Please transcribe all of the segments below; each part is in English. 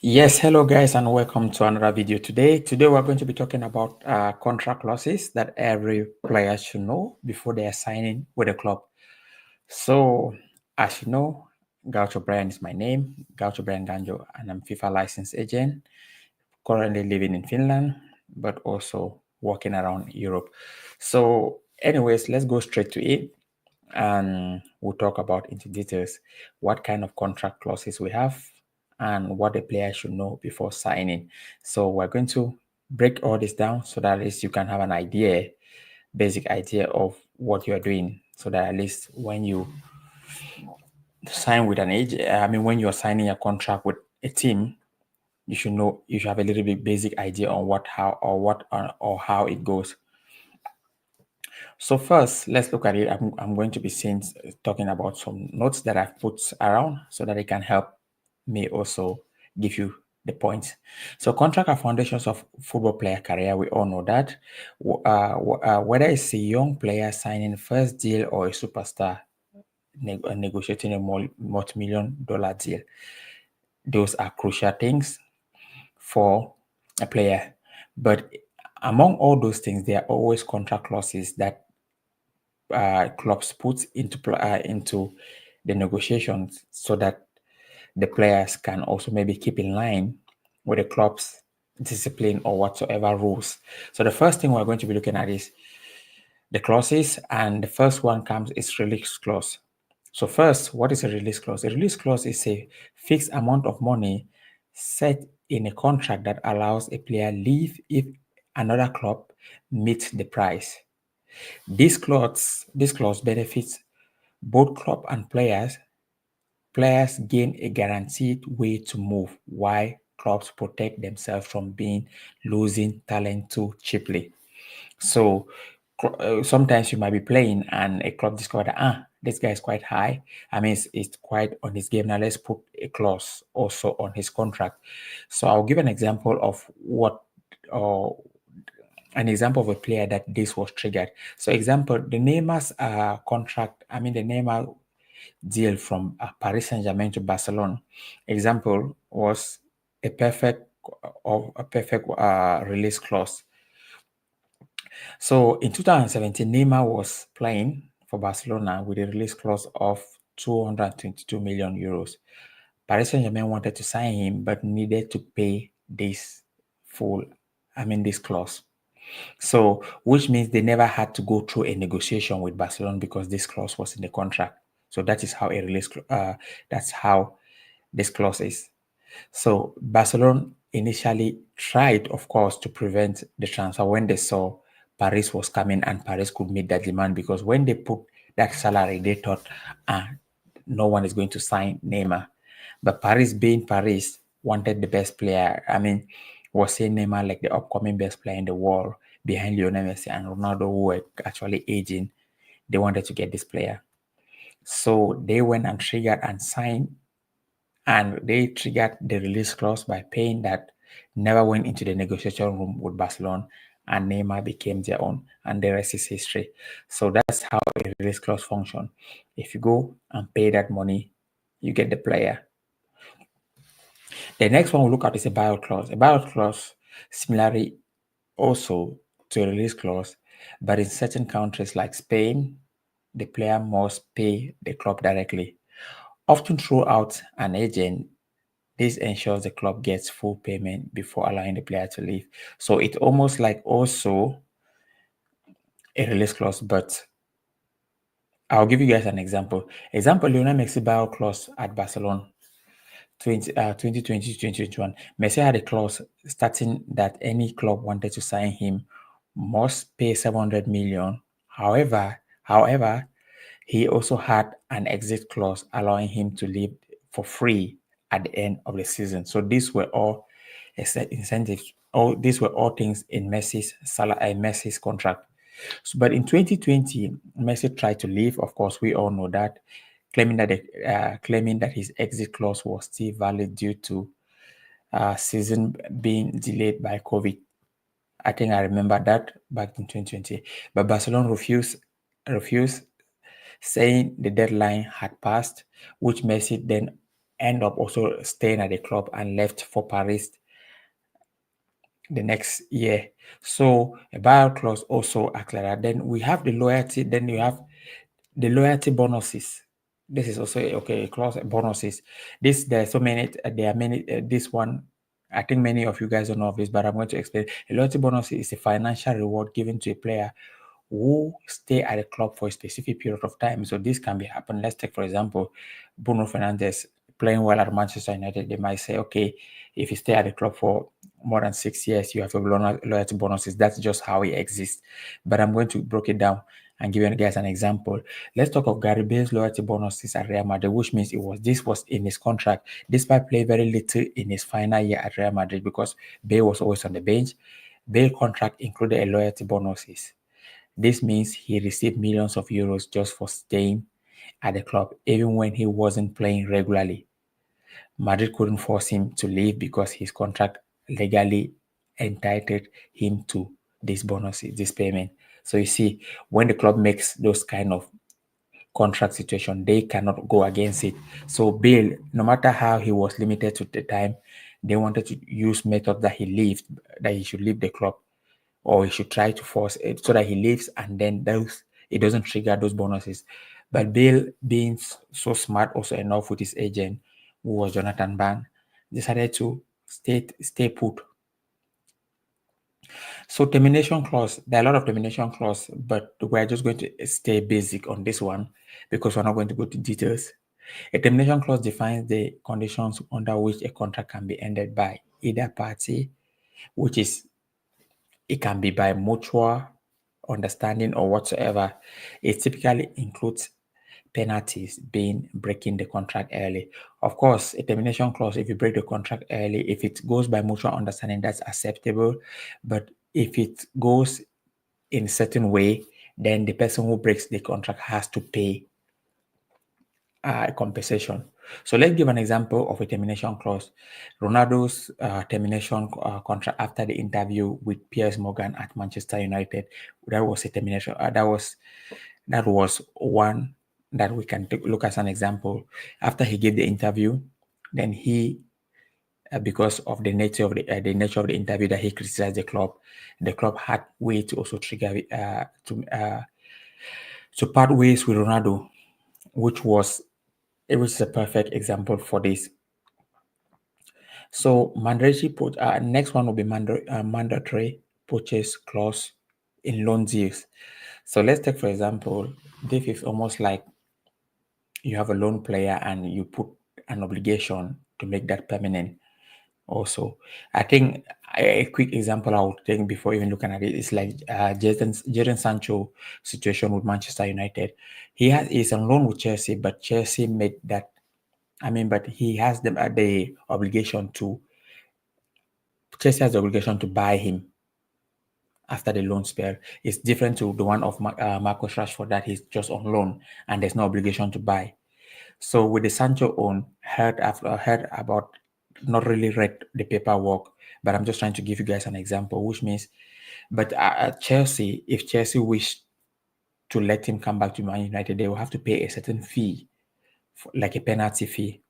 Yes, hello guys, and welcome to another video today. Today we're going to be talking about contract clauses that every player should know before they are signing with a club. So, as you know, Gaucho Brian is my name, Gaucho Brian Ganjo, and I'm FIFA licensed agent, currently living in Finland, but also working around Europe. So, anyways, let's go straight to it, and we'll talk about into details what kind of contract clauses we have and what the player should know before signing. So we're going to break all this down so that at least you can have an idea, basic idea of what you're doing, so that at least when you sign with an agent, when you're signing a contract with a team, you should know, you should have a little bit basic idea on what how it goes. So first, let's look at it. I'm going to be talking about some notes that I've put around so that it can help me also give you the points. So contract are foundations of football player career. We all know that. Whether it's a young player signing first deal or a superstar negotiating a multi-million dollar deal, those are crucial things for a player. But among all those things, there are always contract clauses that clubs put into the negotiations so that the players can also maybe keep in line with the club's discipline or whatsoever rules. So the first thing we're going to be looking at is the clauses, and the first one comes is release clause. So first, what is a release clause? A release clause is a fixed amount of money set in a contract that allows a player leave if another club meets the price. This clause benefits both club and players. Players gain a guaranteed way to move, while clubs protect themselves from losing talent too cheaply. So sometimes you might be playing and a club discover that this guy is quite high. It's quite on his game. Now let's put a clause also on his contract. So I'll give an example of an example of a player that this was triggered. So example, the Neymar's contract, the Neymar deal from Paris Saint-Germain to Barcelona. Example was a perfect release clause. So in 2017, Neymar was playing for Barcelona with a release clause of 222 million euros. Paris Saint-Germain wanted to sign him, but needed to pay this clause. So, which means they never had to go through a negotiation with Barcelona because this clause was in the contract. So that is how that's how this clause is. So Barcelona initially tried, of course, to prevent the transfer when they saw Paris was coming and Paris could meet that demand, because when they put that salary, they thought, no one is going to sign Neymar. But Paris, being Paris, wanted the best player. Was saying Neymar like the upcoming best player in the world behind Lionel Messi and Ronaldo, who were actually aging. They wanted to get this player. So they went and triggered and signed, and they triggered the release clause by paying that, never went into the negotiation room with Barcelona, and Neymar became their own, and the rest is history. So that's how a release clause function. If you go and pay that money, you get the player. The next one we'll look at is a buyout clause. A buyout clause, similarly also to a release clause, but in certain countries like Spain, the player must pay the club directly. Often throughout an agent, this ensures the club gets full payment before allowing the player to leave. So it's almost like also a release clause, but I'll give you guys an example. Lionel Messi buyout clause at Barcelona 2020-2021. Messi had a clause stating that any club wanted to sign him must pay 700 million. However, he also had an exit clause allowing him to leave for free at the end of the season. So these were all incentives. These were all things in Messi's contract. But in 2020, Messi tried to leave. Of course, we all know that, claiming that his exit clause was still valid due to season being delayed by COVID. I think I remember that back in 2020. But Barcelona refused, saying the deadline had passed, which Messi then end up also staying at the club and left for Paris the next year. So a buyout clause also acts like that. Then we have the loyalty. Then you have the loyalty bonuses. This is also okay. A clause bonuses. There are so many. There are many. This one, I think many of you guys don't know of this, but I'm going to explain. A loyalty bonus is a financial reward given to a player who stay at a club for a specific period of time. So this can be happen. Let's take for example, Bruno Fernandes playing well at Manchester United. They might say, okay, if you stay at the club for more than 6 years, you have a loyalty bonuses. That's just how it exists. But I'm going to break it down and give you guys an example. Let's talk of Gary Bale's loyalty bonuses at Real Madrid, which means this was in his contract, despite playing very little in his final year at Real Madrid because Bale was always on the bench. Bale contract included a loyalty bonuses. This means he received millions of euros just for staying at the club, even when he wasn't playing regularly. Madrid couldn't force him to leave because his contract legally entitled him to this bonus, this payment. So you see, when the club makes those kind of contract situation, they cannot go against it. So Bill, no matter how he was limited to the time, they wanted to use method that he should leave the club, or he should try to force it so that he leaves, and then it doesn't trigger those bonuses. But Bill, being so smart also enough with his agent, who was Jonathan Bang, decided to stay put. So termination clause, there are a lot of termination clause, but we're just going to stay basic on this one because we're not going to go to details. A termination clause defines the conditions under which a contract can be ended by either party, which is it can be by mutual understanding or whatsoever. It typically includes penalties being breaking the contract early. Of course, a termination clause, if you break the contract early, if it goes by mutual understanding, that's acceptable. But if it goes in a certain way, then the person who breaks the contract has to pay compensation. So let's give an example of a termination clause. Ronaldo's termination contract after the interview with Piers Morgan at Manchester United. That was a termination. That was one that we can look as an example. After he gave the interview, then he, because of the nature of the interview that he criticized the club had way to also trigger to part ways with Ronaldo, which is a perfect example for this. So next one will be mandatory purchase clause in loan deals. So let's take for example, this is almost like you have a loan player and you put an obligation to make that permanent. Also, I think a quick example I would take before even looking at it is like Jadon Sancho situation with Manchester United. He's on loan with Chelsea, but Chelsea made that. But he has the obligation to. Chelsea has the obligation to buy him after the loan spell. It's different to the one of Marcus Rashford that he's just on loan and there's no obligation to buy. So with the Sancho own, heard about, not really read the paperwork, but I'm just trying to give you guys an example, which means, but at Chelsea, if Chelsea wish to let him come back to Man United, they will have to pay a certain fee, like a penalty fee.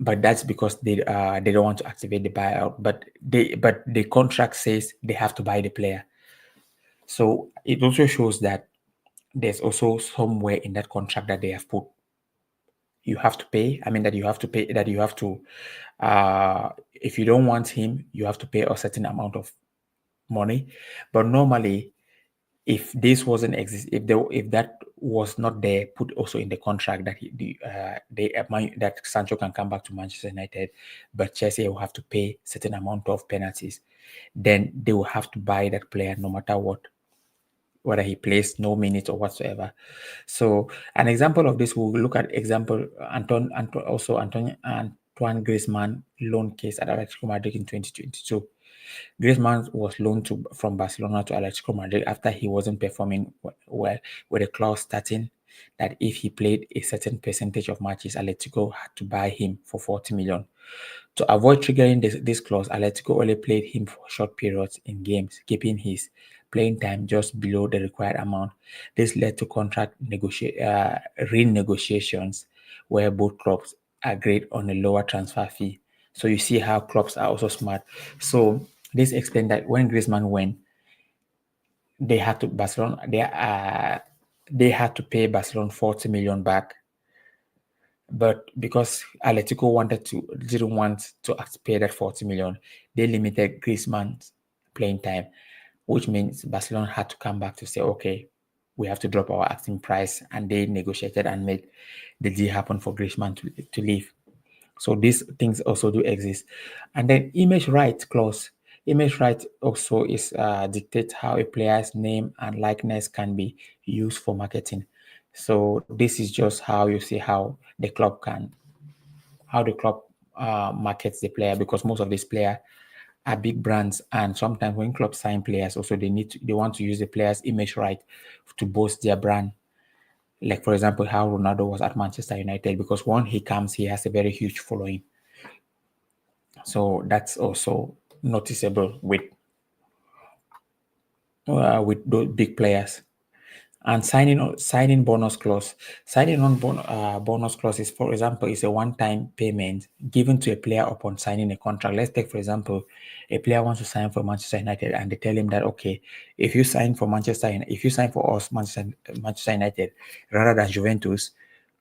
But that's because they don't want to activate the buyout. But the contract says they have to buy the player. So it also shows that there's also somewhere in that contract that they have put you have to pay. That you have to pay, that you have to, if you don't want him, you have to pay a certain amount of money. But normally, if this wasn't exist, if that was not there, put also in the contract that that Sancho can come back to Manchester United, but Chelsea will have to pay certain amount of penalties, then they will have to buy that player no matter what, whether he plays no minutes or whatsoever. So an example of this, we'll look at example Antoine Griezmann loan case at Atletico Madrid in 2022. Griezmann was loaned from Barcelona to Atletico Madrid after he wasn't performing well, with a clause stating that if he played a certain percentage of matches, Atletico had to buy him for 40 million. To avoid triggering this clause, Atletico only played him for short periods in games, keeping his playing time just below the required amount. This led to contract renegotiations where both clubs agreed on a lower transfer fee. So you see how clubs are also smart. So this explained that when Griezmann went, they had to Barcelona they had to pay Barcelona 40 million back. But because Atletico didn't want to pay that 40 million, they limited Griezmann's playing time, which means Barcelona had to come back to say, okay, we have to drop our asking price, and they negotiated and made the deal happen for Griezmann to leave. So these things also do exist. And then image right clause. Image right also is dictates how a player's name and likeness can be used for marketing. So this is just how you see how the club markets the player, because most of these players are big brands, and sometimes when clubs sign players, also they want to use the player's image right to boost their brand. Like for example, how Ronaldo was at Manchester United, because when he comes, he has a very huge following. So that's also noticeable with those big players. And signing bonus clause. Signing on bonus clause is, for example, is a one-time payment given to a player upon signing a contract. Let's take, for example, a player wants to sign for Manchester United, and they tell him that, okay, if you sign for us, Manchester United, rather than Juventus,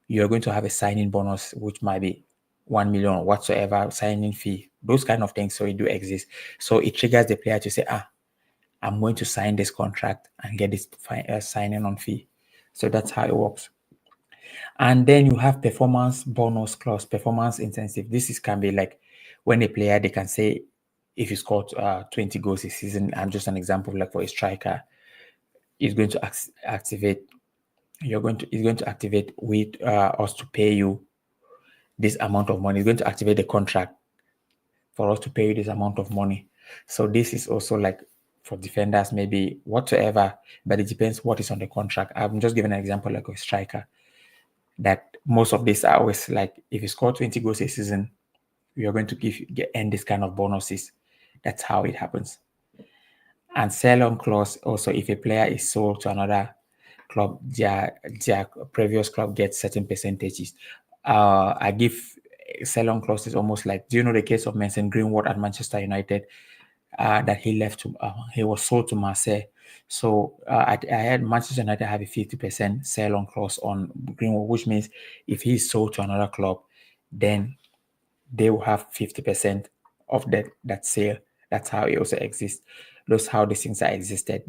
you're going to have a signing bonus, which might be 1 million whatsoever signing fee, those kind of things. So it do exist. So it triggers the player to say, I'm going to sign this contract and get this signing on fee. So that's how it works. And then you have performance bonus clause, performance incentive. Can be like when a player, they can say, if you scored 20 goals a season, I'm just an example, like for a striker, is going to activate. It's going to activate with us to pay you this amount of money. It's going to activate the contract for us to pay you this amount of money. So this is also like for defenders, maybe whatsoever, but it depends what is on the contract. I'm just giving an example like a striker, that most of these are always like, if you score 20 goals a season, you're going to earn this kind of bonuses. That's how it happens. And sell-on clause also, if a player is sold to another club, their previous club gets certain percentages. I give sell-on clauses almost like, do you know the case of Mason Greenwood at Manchester United? That he was sold to Marseille. So I had Manchester United have a 50% sell-on clause on Greenwood, which means if he's sold to another club, then they will have 50% of that sale. That's how it also exists. That's how these things are existed.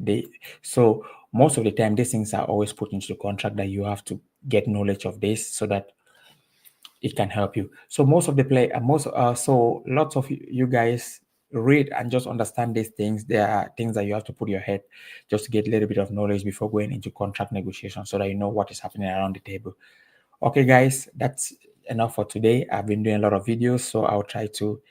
So most of the time, these things are always put into the contract, that you have to get knowledge of this so that it can help you. So most of the play, so lots of you guys read and just understand these things. There are things that you have to put your head just to get a little bit of knowledge before going into contract negotiation, so that you know what is happening around the table. Okay, guys, that's enough for today. I've been doing a lot of videos, so I'll try to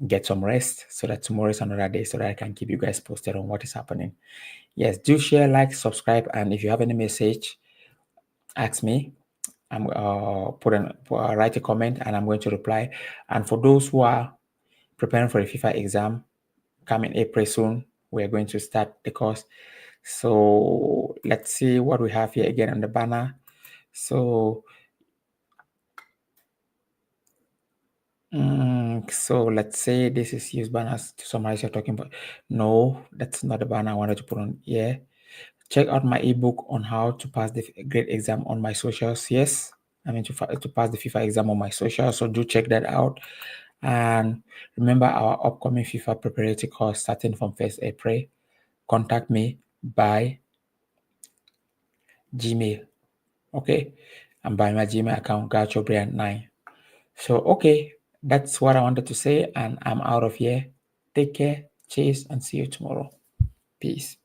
get some rest so that tomorrow is another day, so that I can keep you guys posted on what is happening. Yes, do share, like, subscribe, and if you have any message, ask me. I'm write a comment, and I'm going to reply. And for those who are preparing for a FIFA exam coming April soon, we are going to start the course. So let's see what we have here again on the banner. So let's say this is use banners to summarize you're talking about. No, that's not the banner I wanted to put on here. Check out my ebook on how to pass the grade exam on my socials. Yes, I mean to pass the FIFA exam on my socials. So do check that out. And remember our upcoming FIFA preparatory course starting from 1st April. Contact me by Gmail. Okay, and by my Gmail account, GauchoBrian9. So okay, that's what I wanted to say, and I'm out of here. Take care, cheers, and see you tomorrow. Peace.